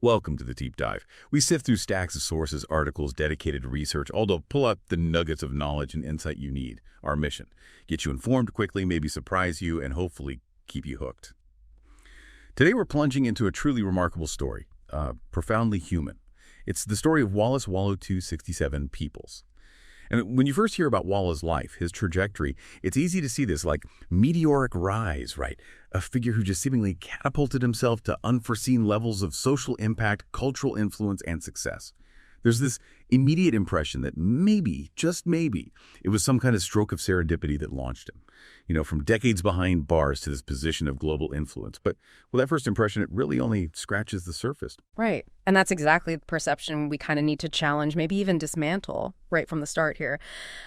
Welcome to the Deep Dive. We sift through stacks of sources, articles, dedicated to research, all to pull out the nuggets of knowledge and insight you need. Our mission: get you informed quickly, maybe surprise you, and hopefully keep you hooked. Today we're plunging into a truly remarkable story, profoundly human. It's the story of Wallace Wallo 267 Peeples. And when you first hear about Wallo's life, his trajectory, it's easy to see this like meteoric rise, right? A figure who just seemingly catapulted himself to unforeseen levels of social impact, cultural influence, and success. There's this immediate impression that maybe, just maybe, it was some kind of stroke of serendipity that launched him. You know, from decades behind bars to this position of global influence. But with that first impression, it really only scratches the surface. Right. And that's exactly the perception we kind of need to challenge, maybe even dismantle right from the start here.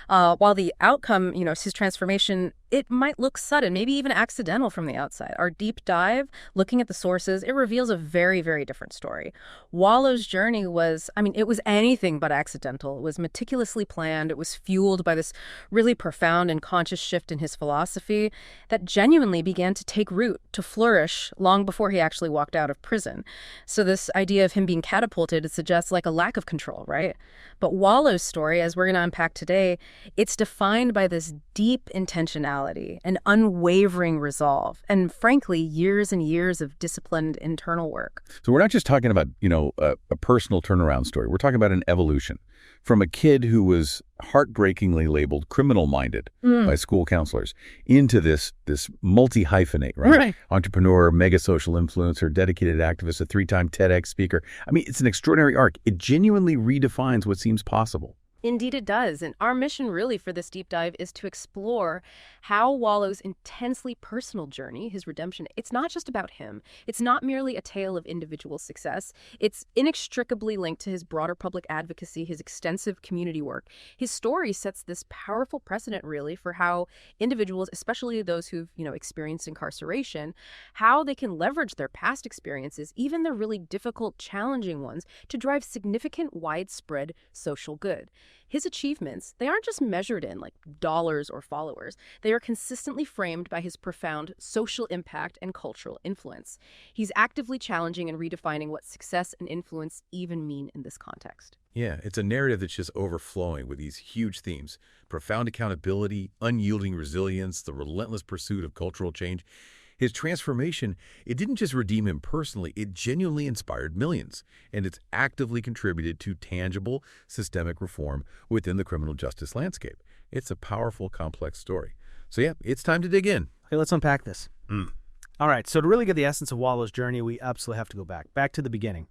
While the outcome, his transformation, it might look sudden, maybe even accidental from the outside. Our deep dive, looking at the sources, it reveals a very, very different story. Wallo's journey was, it was anything but accidental. It was meticulously planned. It was fueled by this really profound and conscious shift in his philosophy that genuinely began to take root, to flourish long before he actually walked out of prison. So this idea of him being catapulted, it suggests like a lack of control, right? But Wallo's story, as we're going to unpack today, it's defined by this deep intentionality, an unwavering resolve, and frankly, years and years of disciplined internal work. So we're not just talking about, a personal turnaround story. We're talking about an evolution from a kid who was heartbreakingly labeled criminal-minded by school counselors into this multi-hyphenate, right? Entrepreneur, mega social influencer, dedicated activist, a 3-time TEDx speaker. It's an extraordinary arc. It genuinely redefines what seems possible. Indeed it does. And our mission really for this deep dive is to explore how Wallo's intensely personal journey, his redemption, it's not just about him. It's not merely a tale of individual success. It's inextricably linked to his broader public advocacy, his extensive community work. His story sets this powerful precedent really for how individuals, especially those who've, experienced incarceration, how they can leverage their past experiences, even the really difficult, challenging ones, to drive significant, widespread social good. His achievements, they aren't just measured in like dollars or followers. They are consistently framed by his profound social impact and cultural influence. He's actively challenging and redefining what success and influence even mean in this context. Yeah, it's a narrative that's just overflowing with these huge themes: profound accountability, unyielding resilience, the relentless pursuit of cultural change. His transformation, it didn't just redeem him personally, it genuinely inspired millions, and it's actively contributed to tangible systemic reform within the criminal justice landscape. It's a powerful, complex story. So yeah, it's time to dig in. Okay, let's unpack this. All right, so to really get the essence of Wallo's journey, we absolutely have to go back to the beginning.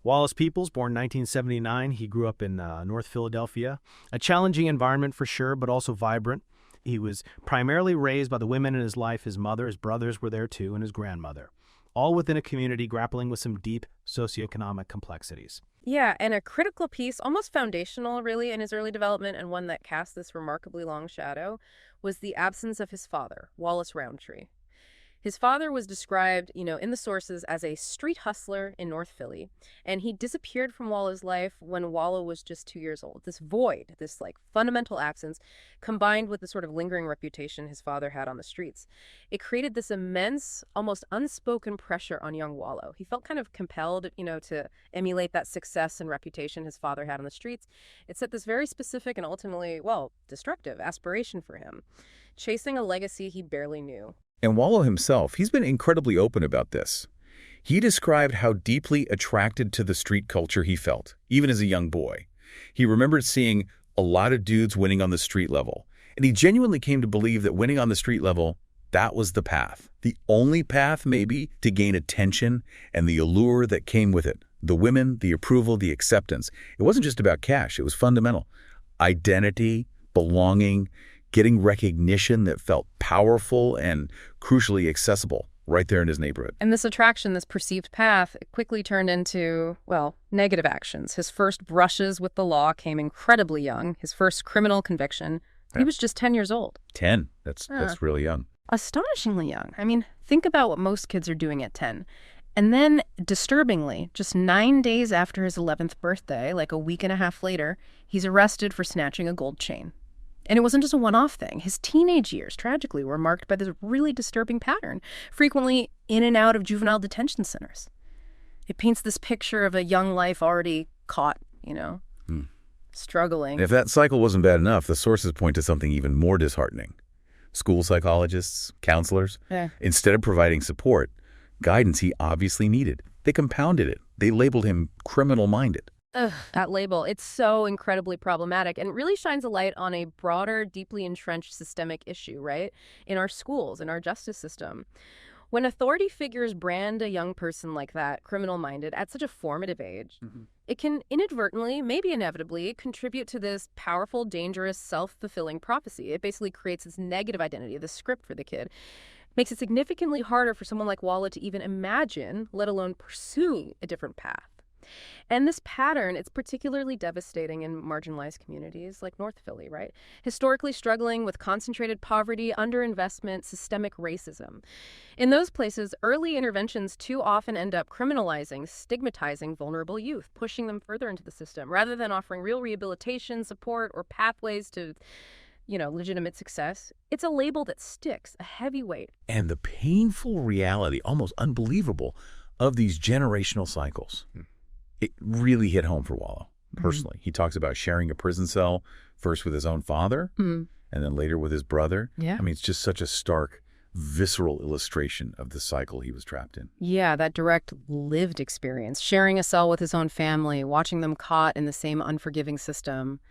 Wallace Peeples, born 1979, he grew up in North Philadelphia. A challenging environment for sure, but also vibrant. He was primarily raised by the women in his life. His mother, his brothers were there too, and his grandmother, all within a community grappling with some deep socioeconomic complexities. Yeah, and a critical piece, almost foundational really in his early development, and one that cast this remarkably long shadow, was the absence of his father, Wallace Roundtree. His father was described, in the sources as a street hustler in North Philly, and he disappeared from Wallo's life when Wallo was just 2 years old. This void, this fundamental absence, combined with the sort of lingering reputation his father had on the streets, it created this immense, almost unspoken pressure on young Wallo. He felt kind of compelled, to emulate that success and reputation his father had on the streets. It set this very specific and ultimately, destructive aspiration for him, chasing a legacy he barely knew. And Wallo himself, he's been incredibly open about this. He described how deeply attracted to the street culture he felt, even as a young boy. He remembered seeing a lot of dudes winning on the street level, and he genuinely came to believe that winning on the street level, that was the path. The only path, maybe, to gain attention and the allure that came with it. The women, the approval, the acceptance. It wasn't just about cash, it was fundamental. Identity, belonging, getting recognition that felt powerful and crucially accessible right there in his neighborhood. And this attraction, this perceived path, quickly turned into, negative actions. His first brushes with the law came incredibly young. His first criminal conviction, he was just 10 years old. 10? That's really young. Astonishingly young. Think about what most kids are doing at 10. And then, disturbingly, just 9 days after his 11th birthday, like a week and a half later, he's arrested for snatching a gold chain. And it wasn't just a one-off thing. His teenage years, tragically, were marked by this really disturbing pattern, frequently in and out of juvenile detention centers. It paints this picture of a young life already caught, struggling. And if that cycle wasn't bad enough, the sources point to something even more disheartening. School psychologists, counselors, instead of providing support, guidance he obviously needed, they compounded it. They labeled him criminal-minded. Ugh, that label, it's so incredibly problematic and really shines a light on a broader, deeply entrenched systemic issue, right? In our schools, in our justice system. When authority figures brand a young person like that, criminal-minded, at such a formative age, it can inadvertently, maybe inevitably, contribute to this powerful, dangerous, self-fulfilling prophecy. It basically creates this negative identity, the script for the kid. Makes it significantly harder for someone like Wallo to even imagine, let alone pursue, a different path. And this pattern, it's particularly devastating in marginalized communities like North Philly, right? Historically struggling with concentrated poverty, underinvestment, systemic racism. In those places, early interventions too often end up criminalizing, stigmatizing vulnerable youth, pushing them further into the system, rather than offering real rehabilitation, support, or pathways to legitimate success. It's a label that sticks, a heavy weight. And the painful reality, almost unbelievable, of these generational cycles. It really hit home for Wallo, personally. He talks about sharing a prison cell, first with his own father, and then later with his brother. Yeah. I mean, it's just such a stark, visceral illustration of the cycle he was trapped in. Yeah, that direct lived experience, sharing a cell with his own family, watching them caught in the same unforgiving system.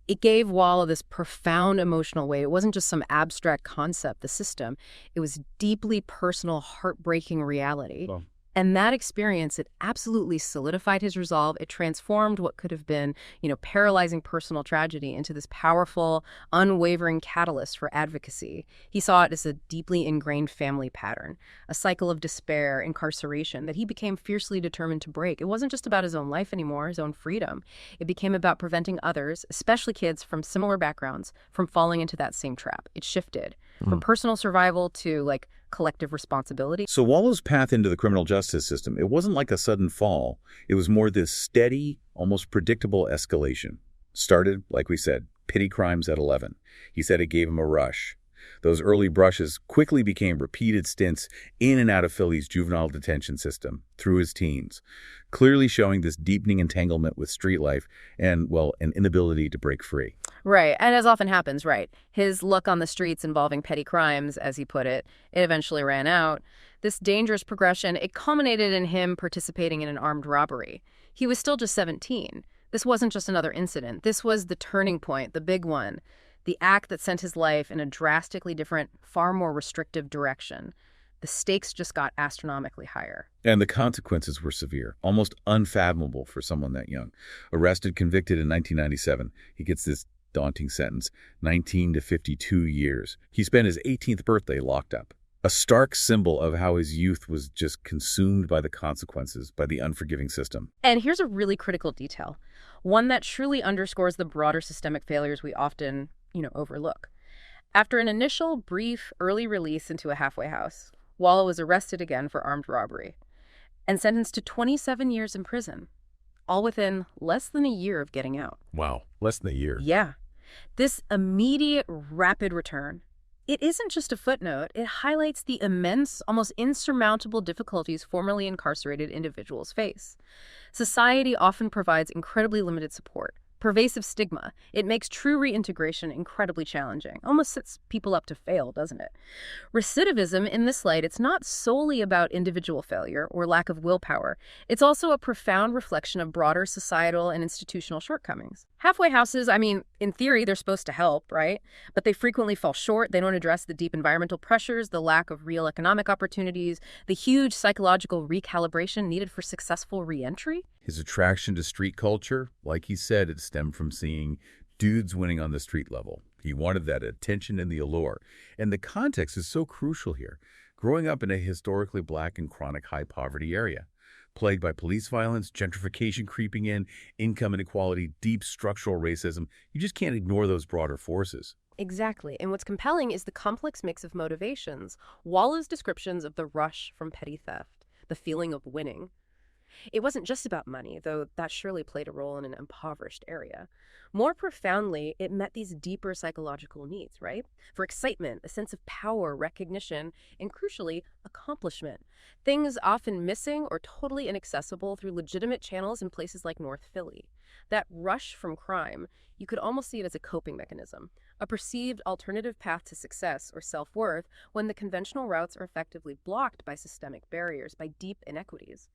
It gave Wallo this profound emotional weight. It wasn't just some abstract concept, the system. It was deeply personal, heartbreaking reality. Well, and that experience, it absolutely solidified his resolve. It transformed what could have been, paralyzing personal tragedy into this powerful, unwavering catalyst for advocacy. He saw it as a deeply ingrained family pattern, a cycle of despair, incarceration that he became fiercely determined to break. It wasn't just about his own life anymore, his own freedom. It became about preventing others, especially kids from similar backgrounds, from falling into that same trap. It shifted from personal survival to, collective responsibility. So Wallo's path into the criminal justice system, it wasn't like a sudden fall. It was more this steady, almost predictable escalation. Started, like we said, petty crimes at 11. He said it gave him a rush. Those early brushes quickly became repeated stints in and out of Philly's juvenile detention system through his teens, clearly showing this deepening entanglement with street life and, an inability to break free. Right. And as often happens, right, his luck on the streets involving petty crimes, as he put it eventually ran out. This dangerous progression, it culminated in him participating in an armed robbery. He was still just 17. This wasn't just another incident. This was the turning point, the big one, the act that sent his life in a drastically different, far more restrictive direction. The stakes just got astronomically higher. And the consequences were severe, almost unfathomable for someone that young. Arrested, convicted in 1997, he gets this daunting sentence, 19 to 52 years. He spent his 18th birthday locked up. A stark symbol of how his youth was just consumed by the consequences, by the unforgiving system. And here's a really critical detail, one that truly underscores the broader systemic failures we often, overlook. After an initial, brief, early release into a halfway house, Wallo was arrested again for armed robbery and sentenced to 27 years in prison, all within less than a year of getting out. Wow, less than a year. Yeah. This immediate, rapid return, it isn't just a footnote. It highlights the immense, almost insurmountable difficulties formerly incarcerated individuals face. Society often provides incredibly limited support, pervasive stigma. It makes true reintegration incredibly challenging. Almost sets people up to fail, doesn't it? Recidivism, in this light, it's not solely about individual failure or lack of willpower. It's also a profound reflection of broader societal and institutional shortcomings. Halfway houses, in theory, they're supposed to help, right? But they frequently fall short. They don't address the deep environmental pressures, the lack of real economic opportunities, the huge psychological recalibration needed for successful reentry. His attraction to street culture, like he said, it stemmed from seeing dudes winning on the street level. He wanted that attention and the allure. And the context is so crucial here. Growing up in a historically black and chronic high-poverty area, plagued by police violence, gentrification creeping in, income inequality, deep structural racism, you just can't ignore those broader forces. Exactly. And what's compelling is the complex mix of motivations. Wallo's descriptions of the rush from petty theft, the feeling of winning. It wasn't just about money, though that surely played a role in an impoverished area. More profoundly, it met these deeper psychological needs, right? For excitement, a sense of power, recognition, and crucially, accomplishment. Things often missing or totally inaccessible through legitimate channels in places like North Philly. That rush from crime, you could almost see it as a coping mechanism, a perceived alternative path to success or self-worth when the conventional routes are effectively blocked by systemic barriers, by deep inequities.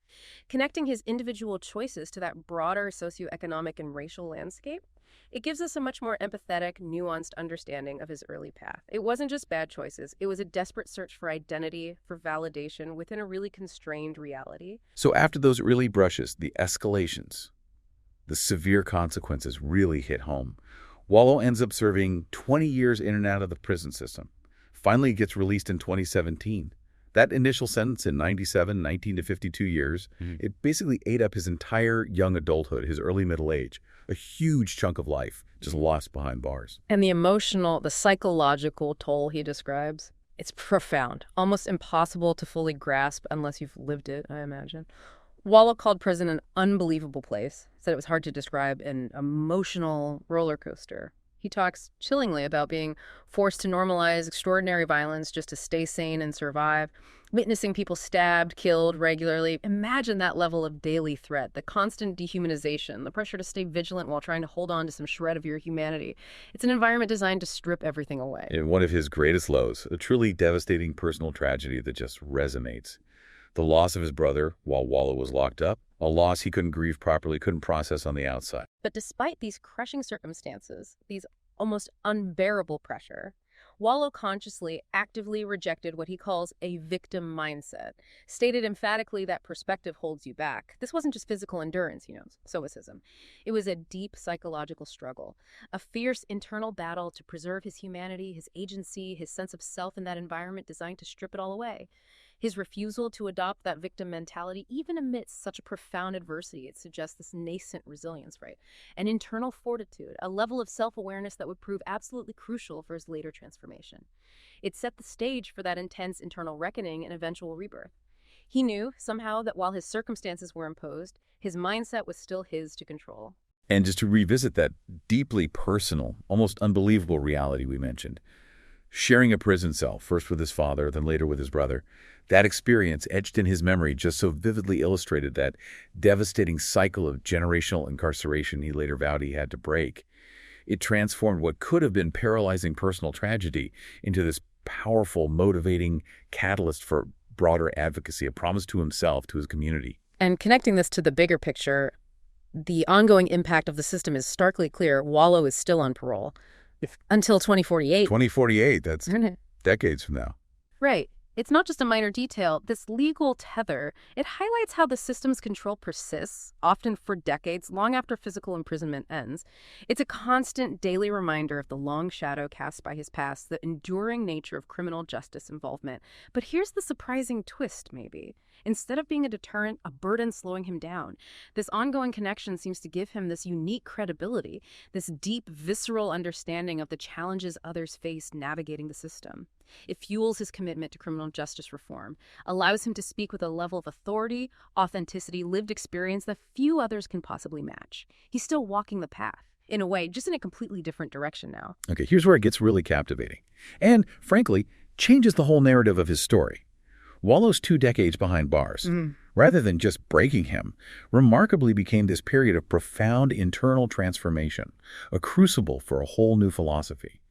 Connecting his individual choices to that broader socioeconomic and racial landscape, it gives us a much more empathetic, nuanced understanding of his early path. It wasn't just bad choices. It was a desperate search for identity, for validation within a really constrained reality. So after those early brushes, the escalations, the severe consequences really hit home. Wallo ends up serving 20 years in and out of the prison system. Finally gets released in 2017. That initial sentence in 97, 19 to 52 years, it basically ate up his entire young adulthood, his early middle age. A huge chunk of life just lost behind bars. And the emotional, the psychological toll he describes, it's profound, almost impossible to fully grasp unless you've lived it, I imagine. Wallo called prison an unbelievable place, said it was hard to describe, an emotional roller coaster. He talks chillingly about being forced to normalize extraordinary violence just to stay sane and survive, witnessing people stabbed, killed regularly. Imagine that level of daily threat, the constant dehumanization, the pressure to stay vigilant while trying to hold on to some shred of your humanity. It's an environment designed to strip everything away. In one of his greatest lows, a truly devastating personal tragedy that just resonates. The loss of his brother while Wallo was locked up, a loss he couldn't grieve properly, couldn't process on the outside. But despite these crushing circumstances, these almost unbearable pressure, Wallo consciously, actively rejected what he calls a victim mindset, stated emphatically that perspective holds you back. This wasn't just physical endurance, stoicism. It was a deep psychological struggle, a fierce internal battle to preserve his humanity, his agency, his sense of self in that environment designed to strip it all away. His refusal to adopt that victim mentality, even amidst such a profound adversity, it suggests this nascent resilience, right? An internal fortitude, a level of self-awareness that would prove absolutely crucial for his later transformation. It set the stage for that intense internal reckoning and eventual rebirth. He knew, somehow, that while his circumstances were imposed, his mindset was still his to control. And just to revisit that deeply personal, almost unbelievable reality we mentioned, sharing a prison cell, first with his father, then later with his brother, that experience etched in his memory just so vividly illustrated that devastating cycle of generational incarceration he later vowed he had to break. It transformed what could have been paralyzing personal tragedy into this powerful, motivating catalyst for broader advocacy, a promise to himself, to his community. And connecting this to the bigger picture, the ongoing impact of the system is starkly clear. Wallo is still on parole until 2048. 2048, that's decades from now. Right. It's not just a minor detail. This legal tether, it highlights how the system's control persists, often for decades, long after physical imprisonment ends. It's a constant daily reminder of the long shadow cast by his past, the enduring nature of criminal justice involvement. But here's the surprising twist, maybe. Instead of being a deterrent, a burden slowing him down, this ongoing connection seems to give him this unique credibility, this deep, visceral understanding of the challenges others face navigating the system. It fuels his commitment to criminal justice reform, allows him to speak with a level of authority, authenticity, lived experience that few others can possibly match. He's still walking the path, in a way, just in a completely different direction now. Okay, here's where it gets really captivating. And, frankly, changes the whole narrative of his story. Wallo's 2 decades behind bars, rather than just breaking him, remarkably became this period of profound internal transformation, a crucible for a whole new philosophy.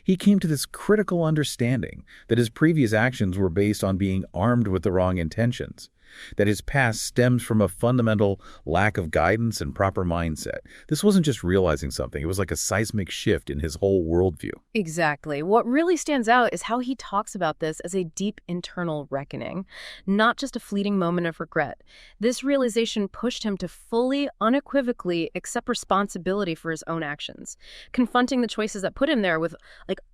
He came to this critical understanding that his previous actions were based on being armed with the wrong intentions, that his past stems from a fundamental lack of guidance and proper mindset. This wasn't just realizing something. It was like a seismic shift in his whole worldview. Exactly. What really stands out is how he talks about this as a deep internal reckoning, not just a fleeting moment of regret. This realization pushed him to fully, unequivocally accept responsibility for his own actions, confronting the choices that put him there with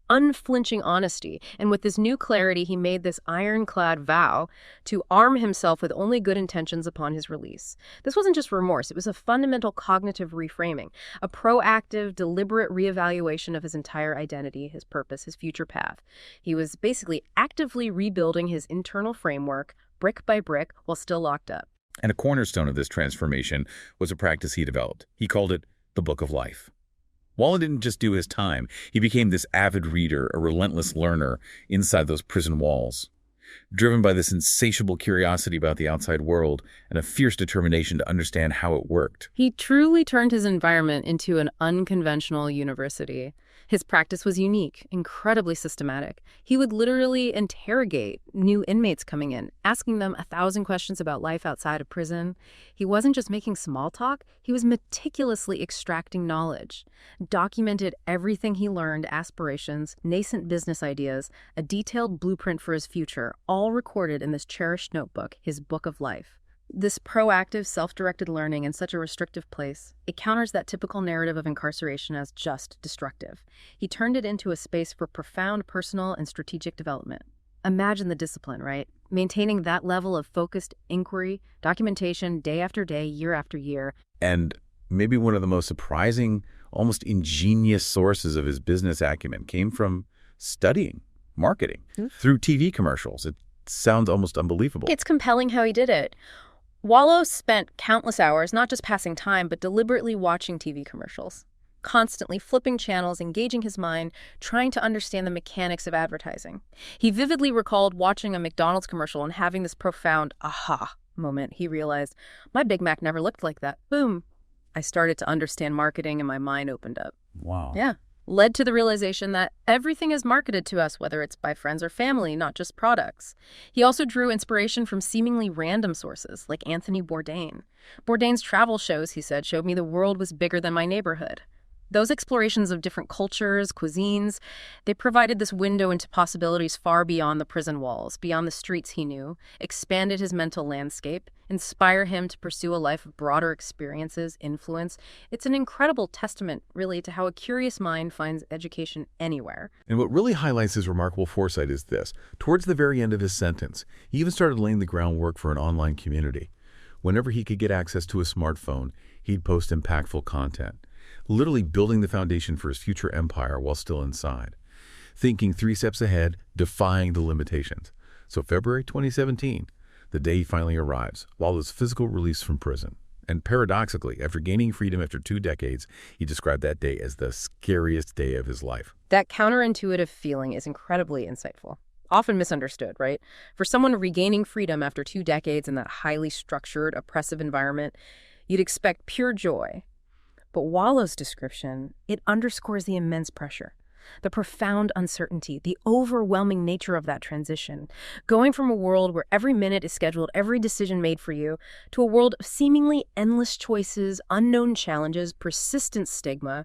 unflinching honesty. And with this new clarity, he made this ironclad vow to arm himself with only good intentions upon his release. This wasn't just remorse. It was a fundamental cognitive reframing, a proactive, deliberate reevaluation of his entire identity, his purpose, his future path. He was basically actively rebuilding his internal framework, brick by brick, while still locked up. And a cornerstone of this transformation was a practice he developed. He called it the Book of Life. Wallo didn't just do his time. He became this avid reader, a relentless learner inside those prison walls. driven by this insatiable curiosity about the outside world and a fierce determination to understand how it worked. He truly turned his environment into an unconventional university. His practice was unique, incredibly systematic. He would literally interrogate new inmates coming in, asking them 1,000 questions about life outside of prison. He wasn't just making small talk, he was meticulously extracting knowledge, documented everything he learned, aspirations, nascent business ideas, a detailed blueprint for his future, all recorded in this cherished notebook, his book of life. This proactive, self-directed learning in such a restrictive place, it counters that typical narrative of incarceration as just destructive. He turned it into a space for profound personal and strategic development. Imagine the discipline, right? Maintaining that level of focused inquiry, documentation, day after day, year after year. And maybe one of the most surprising, almost ingenious sources of his business acumen came from studying marketing through TV commercials. It sounds almost unbelievable. It's compelling how he did it. Wallo spent countless hours not just passing time, but deliberately watching TV commercials, constantly flipping channels, engaging his mind, trying to understand the mechanics of advertising. He vividly recalled watching a McDonald's commercial and having this profound aha moment. He realized, my Big Mac never looked like that. Boom. I started to understand marketing and my mind opened up. Wow. Yeah. Led to the realization that everything is marketed to us, whether it's by friends or family, not just products. He also drew inspiration from seemingly random sources, like Anthony Bourdain. Bourdain's travel shows, he said, showed me the world was bigger than my neighborhood. Those explorations of different cultures, cuisines, they provided this window into possibilities far beyond the prison walls, beyond the streets he knew, expanded his mental landscape, inspire him to pursue a life of broader experiences, influence. It's an incredible testament, really, to how a curious mind finds education anywhere. And what really highlights his remarkable foresight is this. Towards the very end of his sentence, he even started laying the groundwork for an online community. Whenever he could get access to a smartphone, he'd post impactful content, literally building the foundation for his future empire while still inside. Thinking 3 steps ahead, defying the limitations. So February 2017, the day he finally arrives, Wallo's physical release from prison. And paradoxically, after gaining freedom after 2 decades, he described that day as the scariest day of his life. That counterintuitive feeling is incredibly insightful. Often misunderstood, right? For someone regaining freedom after 2 decades in that highly structured, oppressive environment, you'd expect pure joy. But Wallo's description, it underscores the immense pressure, the profound uncertainty, the overwhelming nature of that transition, going from a world where every minute is scheduled, every decision made for you, to a world of seemingly endless choices, unknown challenges, persistent stigma.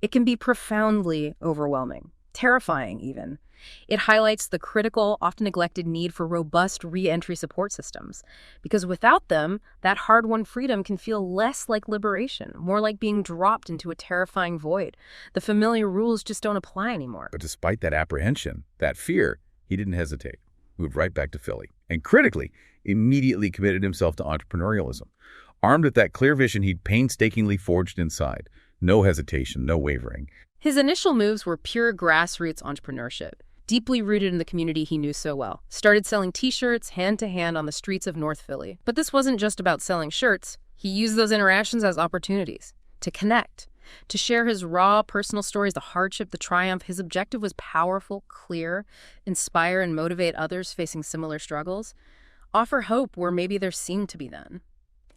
It can be profoundly overwhelming, terrifying even. It highlights the critical, often neglected need for robust re-entry support systems. Because without them, that hard-won freedom can feel less like liberation, more like being dropped into a terrifying void. The familiar rules just don't apply anymore. But despite that apprehension, that fear, he didn't hesitate. Moved right back to Philly. And critically, immediately committed himself to entrepreneurialism. Armed with that clear vision he'd painstakingly forged inside. No hesitation, no wavering. His initial moves were pure grassroots entrepreneurship, deeply rooted in the community he knew so well. Started selling T-shirts hand-to-hand on the streets of North Philly. But this wasn't just about selling shirts. He used those interactions as opportunities to connect, to share his raw personal stories, the hardship, the triumph. His objective was powerful, clear, inspire and motivate others facing similar struggles, offer hope where maybe there seemed to be none.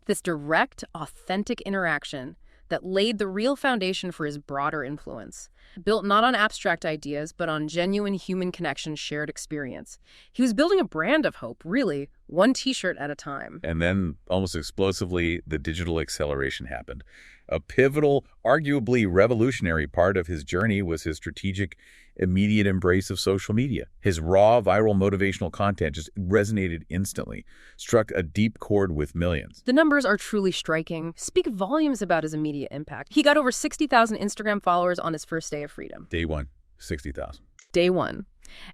This direct, authentic interaction that laid the real foundation for his broader influence, built not on abstract ideas, but on genuine human connection, shared experience. He was building a brand of hope, really, one T-shirt at a time. And then, almost explosively, the digital acceleration happened. A pivotal, arguably revolutionary part of his journey was his strategic, immediate embrace of social media. His raw, viral, motivational content just resonated instantly, struck a deep chord with millions. The numbers are truly striking, speak volumes about his immediate impact. He got over 60,000 Instagram followers on his first day of freedom. Day one, 60,000. Day one.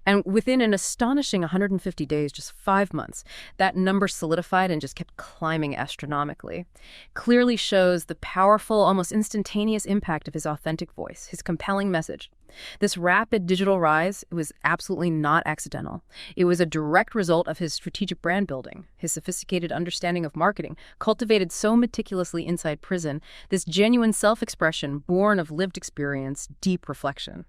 And within an astonishing 150 days, just 5 months, that number solidified and just kept climbing astronomically. Clearly shows the powerful, almost instantaneous impact of his authentic voice, his compelling message. This rapid digital rise was absolutely not accidental. It was a direct result of his strategic brand building, his sophisticated understanding of marketing, cultivated so meticulously inside prison, this genuine self-expression born of lived experience, deep reflection.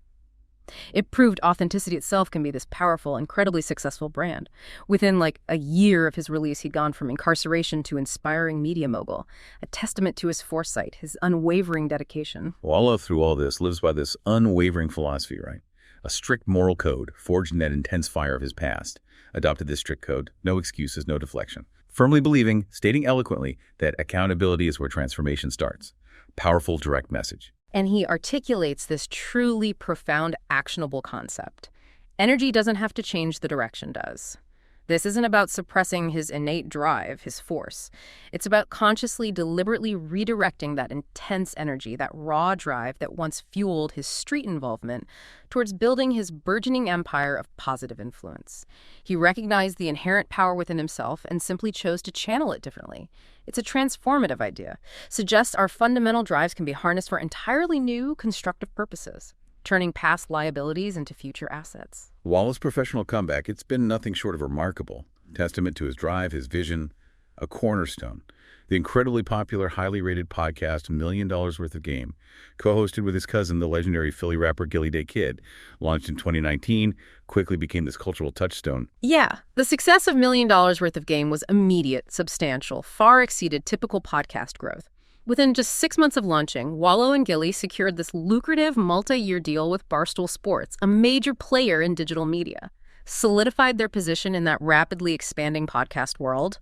It proved authenticity itself can be this powerful, incredibly successful brand. Within a year of his release, he'd gone from incarceration to inspiring media mogul, a testament to his foresight, his unwavering dedication. Wallo, through all this, lives by this unwavering philosophy, right? A strict moral code forged in that intense fire of his past. Adopted this strict code, no excuses, no deflection. Firmly believing, stating eloquently, that accountability is where transformation starts. Powerful, direct message. And he articulates this truly profound, actionable concept. Energy doesn't have to change, the direction does. This isn't about suppressing his innate drive, his force. It's about consciously, deliberately redirecting that intense energy, that raw drive that once fueled his street involvement, towards building his burgeoning empire of positive influence. He recognized the inherent power within himself and simply chose to channel it differently. It's a transformative idea. Suggests our fundamental drives can be harnessed for entirely new, constructive purposes, turning past liabilities into future assets. Wallace's professional comeback, it's been nothing short of remarkable. Testament to his drive, his vision, a cornerstone. The incredibly popular, highly rated podcast, $1 Million Worth of Game, co-hosted with his cousin, the legendary Philly rapper Gilly Day Kid, launched in 2019, quickly became this cultural touchstone. Yeah, the success of $1 Million Worth of Game was immediate, substantial, far exceeded typical podcast growth. Within just 6 months of launching, Wallo and Gilly secured this lucrative multi-year deal with Barstool Sports, a major player in digital media, solidified their position in that rapidly expanding podcast world.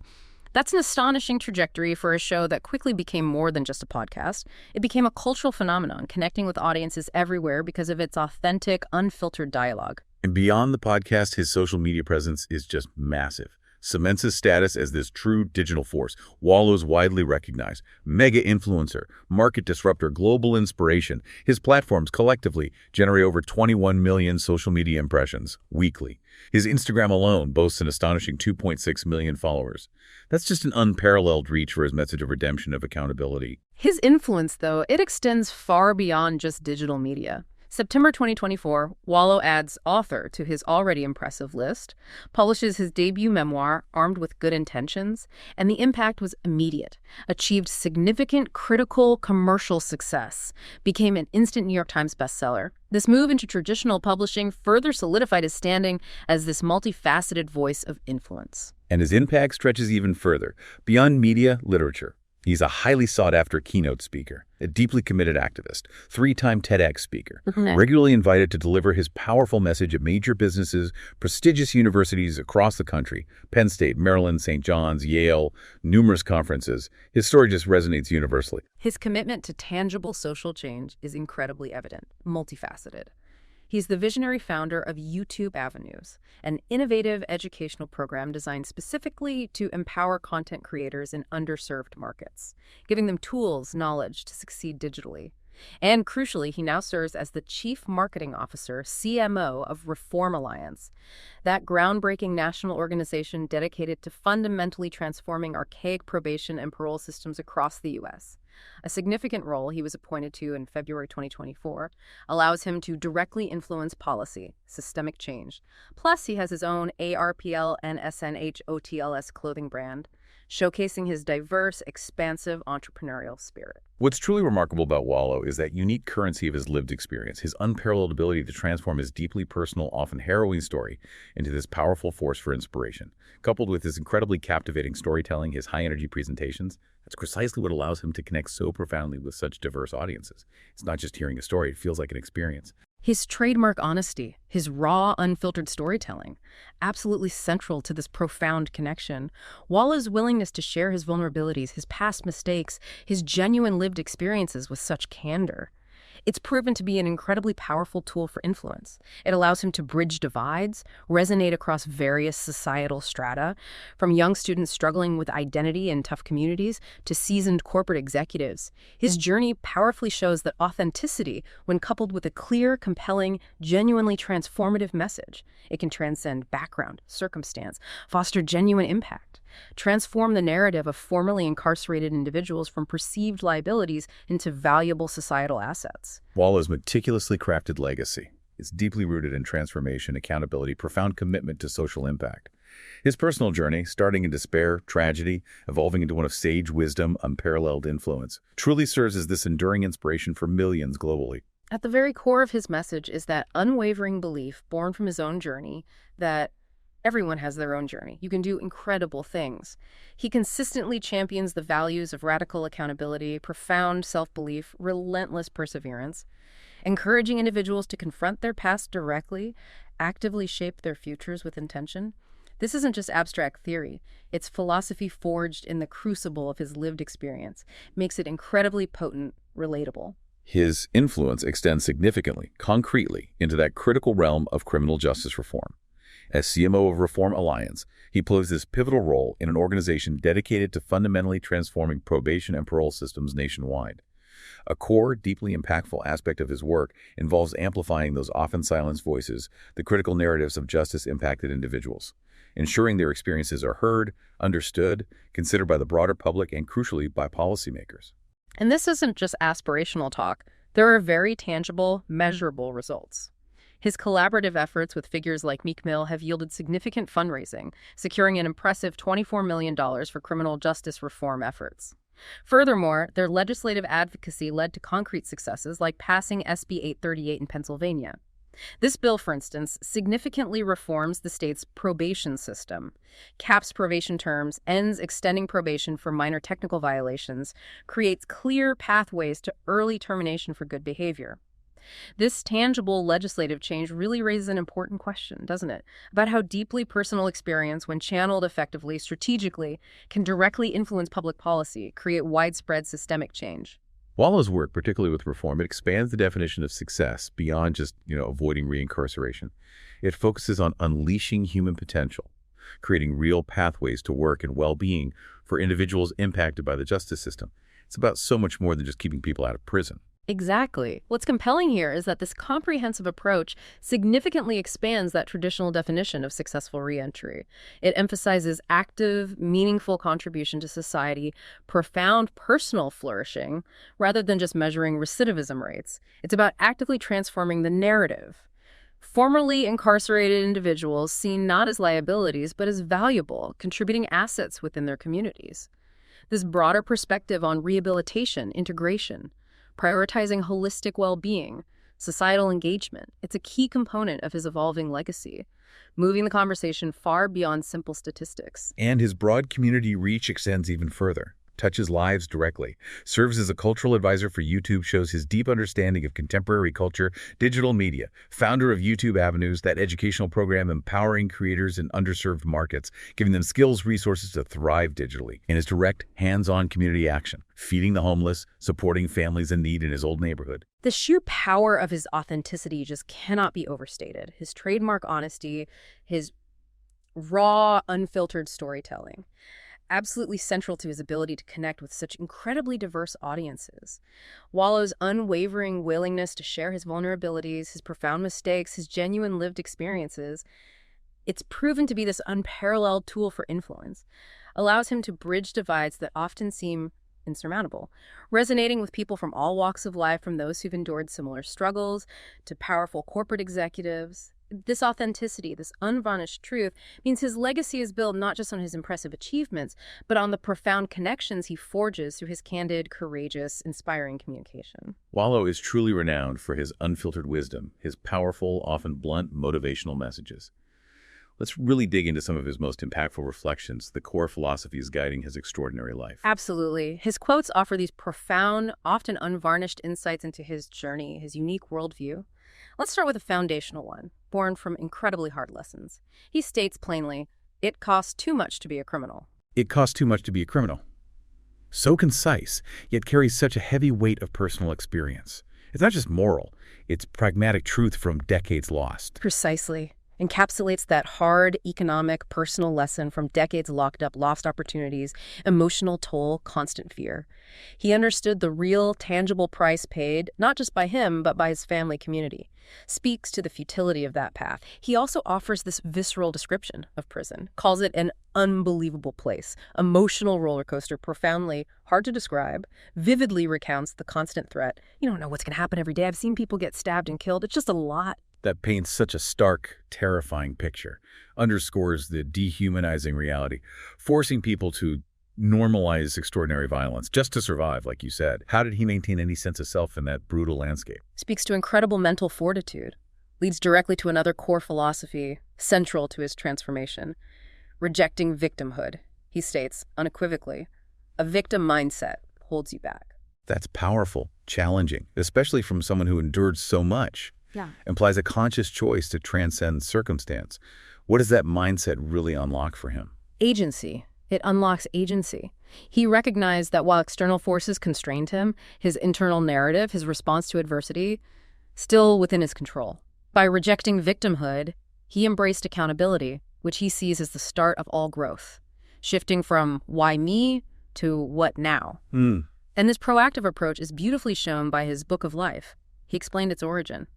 That's an astonishing trajectory for a show that quickly became more than just a podcast. It became a cultural phenomenon, connecting with audiences everywhere because of its authentic, unfiltered dialogue. And beyond the podcast, his social media presence is just massive. Cements his status as this true digital force. Wallo's widely recognized. Mega influencer, market disruptor, global inspiration. His platforms collectively generate over 21 million social media impressions weekly. His Instagram alone boasts an astonishing 2.6 million followers. That's just an unparalleled reach for his message of redemption, of accountability. His influence, though, it extends far beyond just digital media. September 2024, Wallo adds author to his already impressive list, publishes his debut memoir, Armed with Good Intentions, and the impact was immediate. Achieved significant critical commercial success, became an instant New York Times bestseller. This move into traditional publishing further solidified his standing as this multifaceted voice of influence. And his impact stretches even further, beyond media, literature. He's a highly sought-after keynote speaker, a deeply committed activist, 3-time TEDx speaker, regularly invited to deliver his powerful message at major businesses, prestigious universities across the country, Penn State, Maryland, St. John's, Yale, numerous conferences. His story just resonates universally. His commitment to tangible social change is incredibly evident, multifaceted. He's the visionary founder of YouTube Avenues, an innovative educational program designed specifically to empower content creators in underserved markets, giving them tools, knowledge to succeed digitally. And crucially, he now serves as the Chief Marketing Officer, CMO of Reform Alliance, that groundbreaking national organization dedicated to fundamentally transforming archaic probation and parole systems across the U.S. A significant role he was appointed to in February 2024 allows him to directly influence policy, systemic change. Plus, he has his own ARPL and SNHOTLS clothing brand, showcasing his diverse, expansive entrepreneurial spirit. What's truly remarkable about Wallo is that unique currency of his lived experience, his unparalleled ability to transform his deeply personal, often harrowing story into this powerful force for inspiration. Coupled with his incredibly captivating storytelling, his high-energy presentations, that's precisely what allows him to connect so profoundly with such diverse audiences. It's not just hearing a story, it feels like an experience. His trademark honesty, his raw, unfiltered storytelling, absolutely central to this profound connection. Wallo's willingness to share his vulnerabilities, his past mistakes, his genuine lived experiences with such candor. It's proven to be an incredibly powerful tool for influence. It allows him to bridge divides, resonate across various societal strata, from young students struggling with identity in tough communities to seasoned corporate executives. His journey powerfully shows that authenticity, when coupled with a clear, compelling, genuinely transformative message, it can transcend background, circumstance, foster genuine impact, transform the narrative of formerly incarcerated individuals from perceived liabilities into valuable societal assets. Wallo's meticulously crafted legacy is deeply rooted in transformation, accountability, profound commitment to social impact. His personal journey, starting in despair, tragedy, evolving into one of sage wisdom, unparalleled influence, truly serves as this enduring inspiration for millions globally. At the very core of his message is that unwavering belief born from his own journey that everyone has their own journey. You can do incredible things. He consistently champions the values of radical accountability, profound self-belief, relentless perseverance, encouraging individuals to confront their past directly, actively shape their futures with intention. This isn't just abstract theory. It's philosophy forged in the crucible of his lived experience. Makes it incredibly potent, relatable. His influence extends significantly, concretely, into that critical realm of criminal justice reform. As CMO of Reform Alliance, he plays this pivotal role in an organization dedicated to fundamentally transforming probation and parole systems nationwide. A core, deeply impactful aspect of his work involves amplifying those often silenced voices, the critical narratives of justice-impacted individuals, ensuring their experiences are heard, understood, considered by the broader public, and crucially, by policymakers. And this isn't just aspirational talk. There are very tangible, measurable results. His collaborative efforts with figures like Meek Mill have yielded significant fundraising, securing an impressive $24 million for criminal justice reform efforts. Furthermore, their legislative advocacy led to concrete successes like passing SB 838 in Pennsylvania. This bill, for instance, significantly reforms the state's probation system, caps probation terms, ends extending probation for minor technical violations, creates clear pathways to early termination for good behavior. This tangible legislative change really raises an important question, doesn't it? About how deeply personal experience, when channeled effectively, strategically, can directly influence public policy, create widespread systemic change. Wallow's work, particularly with reform, it expands the definition of success beyond just, avoiding reincarceration. It focuses on unleashing human potential, creating real pathways to work and well-being for individuals impacted by the justice system. It's about so much more than just keeping people out of prison. Exactly. What's compelling here is that this comprehensive approach significantly expands that traditional definition of successful reentry. It emphasizes active, meaningful contribution to society, profound personal flourishing, rather than just measuring recidivism rates. It's about actively transforming the narrative. Formerly incarcerated individuals seen not as liabilities, but as valuable, contributing assets within their communities. This broader perspective on rehabilitation, integration, prioritizing holistic well-being, societal engagement. It's a key component of his evolving legacy, moving the conversation far beyond simple statistics. And his broad community reach extends even further, touches lives directly, serves as a cultural advisor for YouTube, shows his deep understanding of contemporary culture, digital media, founder of YouTube Avenues, that educational program empowering creators in underserved markets, giving them skills, resources to thrive digitally, and his direct, hands-on community action, feeding the homeless, supporting families in need in his old neighborhood. The sheer power of his authenticity just cannot be overstated. His trademark honesty, his raw, unfiltered storytelling, absolutely central to his ability to connect with such incredibly diverse audiences. Wallo's unwavering willingness to share his vulnerabilities, his profound mistakes, his genuine lived experiences, it's proven to be this unparalleled tool for influence, allows him to bridge divides that often seem insurmountable, resonating with people from all walks of life, from those who've endured similar struggles to powerful corporate executives. This authenticity, this unvarnished truth, means his legacy is built not just on his impressive achievements, but on the profound connections he forges through his candid, courageous, inspiring communication. Wallo is truly renowned for his unfiltered wisdom, his powerful, often blunt, motivational messages. Let's really dig into some of his most impactful reflections, the core philosophies guiding his extraordinary life. Absolutely. His quotes offer these profound, often unvarnished insights into his journey, his unique worldview. Let's start with a foundational one, born from incredibly hard lessons. He states plainly, "It costs too much to be a criminal." It costs too much to be a criminal. So concise, yet carries such a heavy weight of personal experience. It's not just moral, it's pragmatic truth from decades lost. Precisely. Encapsulates that hard economic, personal lesson from decades locked up, lost opportunities, emotional toll, constant fear. He understood the real, tangible price paid, not just by him, but by his family community. Speaks to the futility of that path. He also offers this visceral description of prison, calls it an unbelievable place, emotional roller coaster, profoundly hard to describe, vividly recounts the constant threat. You don't know what's going to happen every day. I've seen people get stabbed and killed. It's just a lot. That paints such a stark, terrifying picture, underscores the dehumanizing reality, forcing people to normalize extraordinary violence just to survive, like you said. How did he maintain any sense of self in that brutal landscape? Speaks to incredible mental fortitude. Leads directly to another core philosophy central to his transformation. Rejecting victimhood. He states, unequivocally, a victim mindset holds you back. That's powerful, challenging, especially from someone who endured so much. Yeah. Implies a conscious choice to transcend circumstance. What does that mindset really unlock for him? Agency. It unlocks agency. He recognized that while external forces constrained him, his internal narrative, his response to adversity, still within his control. By rejecting victimhood, he embraced accountability, which he sees as the start of all growth, shifting from why me to what now. And this proactive approach is beautifully shown by his Book of Life. He explained its origin.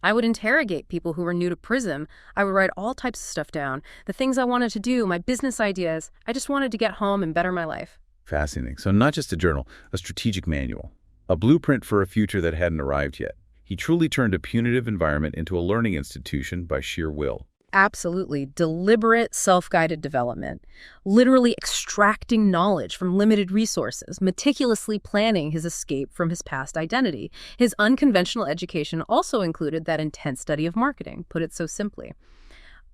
I would interrogate people who were new to prison. I would write all types of stuff down, the things I wanted to do, my business ideas. I just wanted to get home and better my life. Fascinating. So not just a journal, a strategic manual, a blueprint for a future that hadn't arrived yet. He truly turned a punitive environment into a learning institution by sheer will. Absolutely. Deliberate, self-guided development. Literally extracting knowledge from limited resources, meticulously planning his escape from his past identity. His unconventional education also included that intense study of marketing, put it so simply.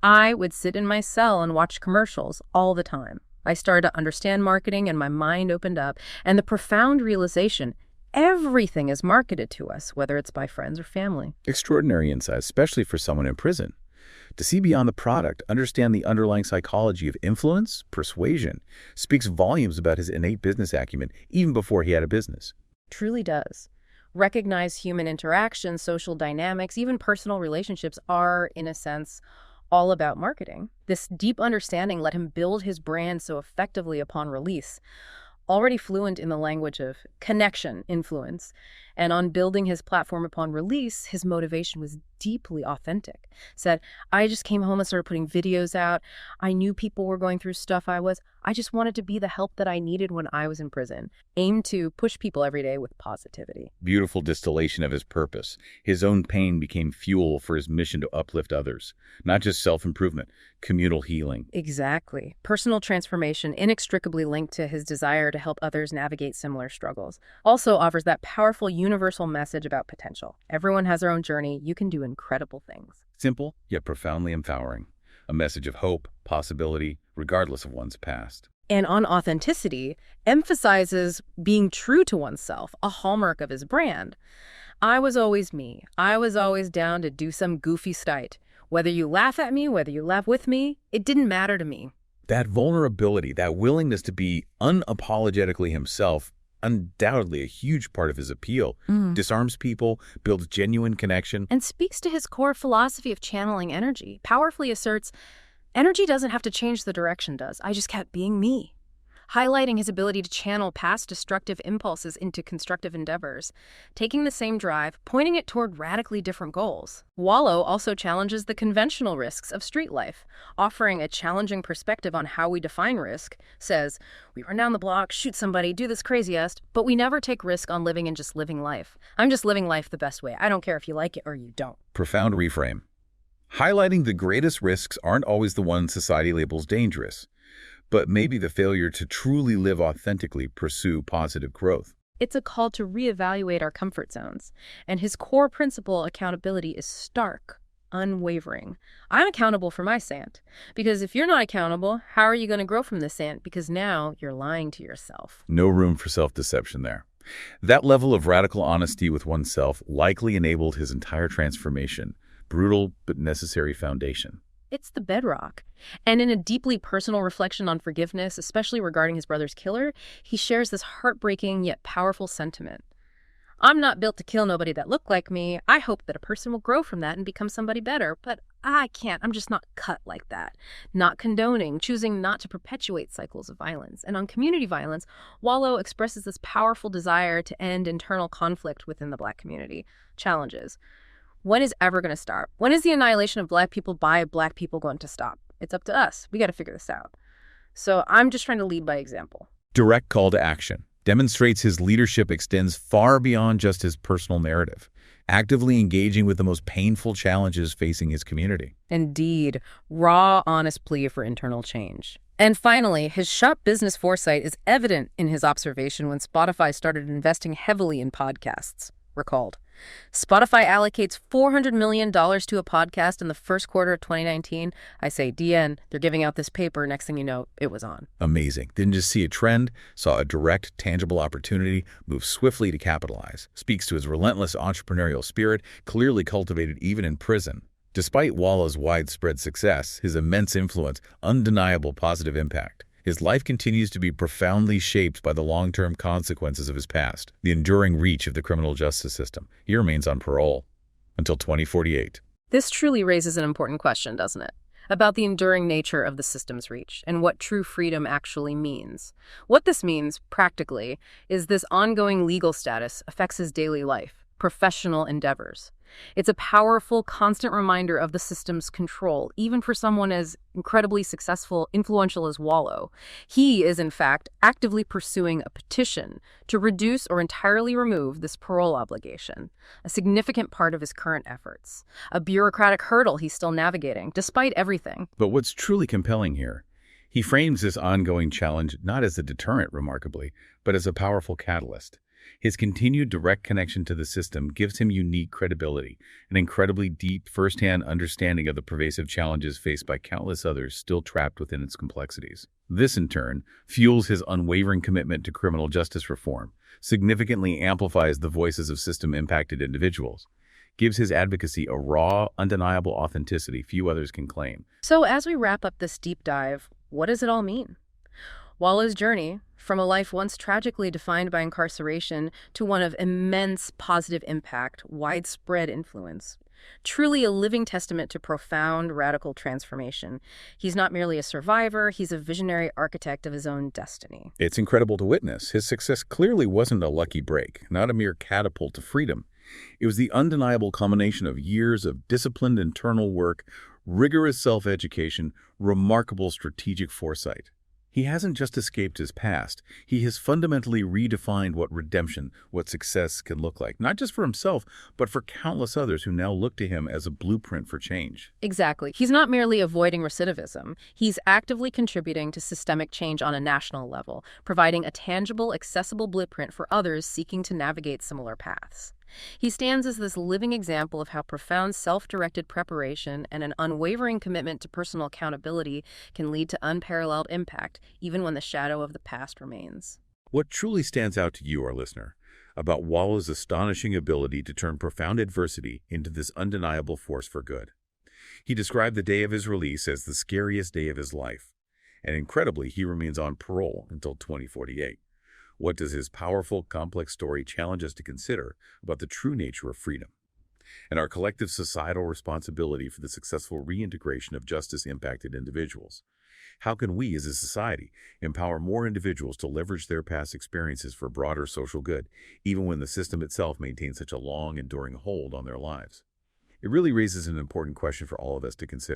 I would sit in my cell and watch commercials all the time. I started to understand marketing and my mind opened up, and the profound realization, everything is marketed to us, whether it's by friends or family. Extraordinary insight, especially for someone in prison. To see beyond the product, understand the underlying psychology of influence, persuasion, speaks volumes about his innate business acumen even before he had a business. Truly does. Recognize human interaction, social dynamics, even personal relationships are, in a sense, all about marketing. This deep understanding let him build his brand so effectively upon release. Already fluent in the language of connection, influence, and on building his platform upon release, his motivation was deeply authentic. Said, I just came home and started putting videos out. I knew people were going through stuff I just wanted to be the help that I needed when I was in prison. Aimed to push people every day with positivity. Beautiful distillation of his purpose. His own pain became fuel for his mission to uplift others. Not just self-improvement, communal healing. Exactly. Personal transformation inextricably linked to his desire to help others navigate similar struggles. Also offers that powerful universal message about potential. Everyone has their own journey. You can do incredible things. Simple, yet profoundly empowering. A message of hope, possibility, regardless of one's past. And on authenticity, emphasizes being true to oneself, a hallmark of his brand. I was always me. I was always down to do some goofy stunt. Whether you laugh at me, whether you laugh with me, it didn't matter to me. That vulnerability, that willingness to be unapologetically himself, undoubtedly a huge part of his appeal. Disarms people, builds genuine connection. And speaks to his core philosophy of channeling energy. Powerfully asserts, energy doesn't have to change, the direction does. I just kept being me. Highlighting his ability to channel past destructive impulses into constructive endeavors, taking the same drive, pointing it toward radically different goals. Wallo also challenges the conventional risks of street life, offering a challenging perspective on how we define risk. Says, we run down the block, shoot somebody, do this craziest, but we never take risk on living and just living life. I'm just living life the best way. I don't care if you like it or you don't. Profound reframe. Highlighting the greatest risks aren't always the ones society labels dangerous, but maybe the failure to truly live authentically, pursue positive growth. It's a call to reevaluate our comfort zones. And his core principle, accountability, is stark, unwavering. I'm accountable for my sand. Because if you're not accountable, how are you going to grow from this sand? Because now you're lying to yourself. No room for self-deception there. That level of radical honesty with oneself likely enabled his entire transformation. Brutal but necessary foundation. It's the bedrock. And in a deeply personal reflection on forgiveness, especially regarding his brother's killer, he shares this heartbreaking yet powerful sentiment. I'm not built to kill nobody that looked like me. I hope that a person will grow from that and become somebody better, but I can't. I'm just not cut like that. Not condoning, choosing not to perpetuate cycles of violence. And on community violence, Wallo expresses this powerful desire to end internal conflict within the Black community. Challenges. When is ever going to start? When is the annihilation of Black people by Black people going to stop? It's up to us. We got to figure this out. So I'm just trying to lead by example. Direct call to action. Demonstrates his leadership extends far beyond just his personal narrative, actively engaging with the most painful challenges facing his community. Indeed. Raw, honest plea for internal change. And finally, his sharp business foresight is evident in his observation when Spotify started investing heavily in podcasts. Recalled. Spotify allocates $400 million to a podcast in the first quarter of 2019. I say, DN, they're giving out this paper. Next thing you know, it was on. Amazing. Didn't just see a trend, saw a direct, tangible opportunity, moved swiftly to capitalize. Speaks to his relentless entrepreneurial spirit, clearly cultivated even in prison. Despite Wallo's widespread success, his immense influence, undeniable positive impact, his life continues to be profoundly shaped by the long-term consequences of his past, the enduring reach of the criminal justice system. He remains on parole until 2048. This truly raises an important question, doesn't it? About the enduring nature of the system's reach and what true freedom actually means. What this means, practically, is this ongoing legal status affects his daily life, professional endeavors. It's a powerful, constant reminder of the system's control, even for someone as incredibly successful, influential as Wallo. He is, in fact, actively pursuing a petition to reduce or entirely remove this parole obligation, a significant part of his current efforts, a bureaucratic hurdle he's still navigating, despite everything. But what's truly compelling here, he frames this ongoing challenge not as a deterrent, remarkably, but as a powerful catalyst. His continued direct connection to the system gives him unique credibility, an incredibly deep first-hand understanding of the pervasive challenges faced by countless others still trapped within its complexities. This, in turn, fuels his unwavering commitment to criminal justice reform, significantly amplifies the voices of system-impacted individuals, gives his advocacy a raw, undeniable authenticity few others can claim. So as we wrap up this deep dive, what does it all mean? Wallo's journey, from a life once tragically defined by incarceration to one of immense positive impact, widespread influence. Truly a living testament to profound, radical transformation. He's not merely a survivor, he's a visionary architect of his own destiny. It's incredible to witness. His success clearly wasn't a lucky break, not a mere catapult to freedom. It was the undeniable culmination of years of disciplined internal work, rigorous self-education, remarkable strategic foresight. He hasn't just escaped his past. He has fundamentally redefined what redemption, what success can look like, not just for himself, but for countless others who now look to him as a blueprint for change. Exactly. He's not merely avoiding recidivism. He's actively contributing to systemic change on a national level, providing a tangible, accessible blueprint for others seeking to navigate similar paths. He stands as this living example of how profound self-directed preparation and an unwavering commitment to personal accountability can lead to unparalleled impact, even when the shadow of the past remains. What truly stands out to you, our listener, about Wallo's astonishing ability to turn profound adversity into this undeniable force for good? He described the day of his release as the scariest day of his life, and incredibly, he remains on parole until 2048. What does his powerful, complex story challenge us to consider about the true nature of freedom and our collective societal responsibility for the successful reintegration of justice-impacted individuals? How can we, as a society, empower more individuals to leverage their past experiences for broader social good, even when the system itself maintains such a long, enduring hold on their lives? It really raises an important question for all of us to consider.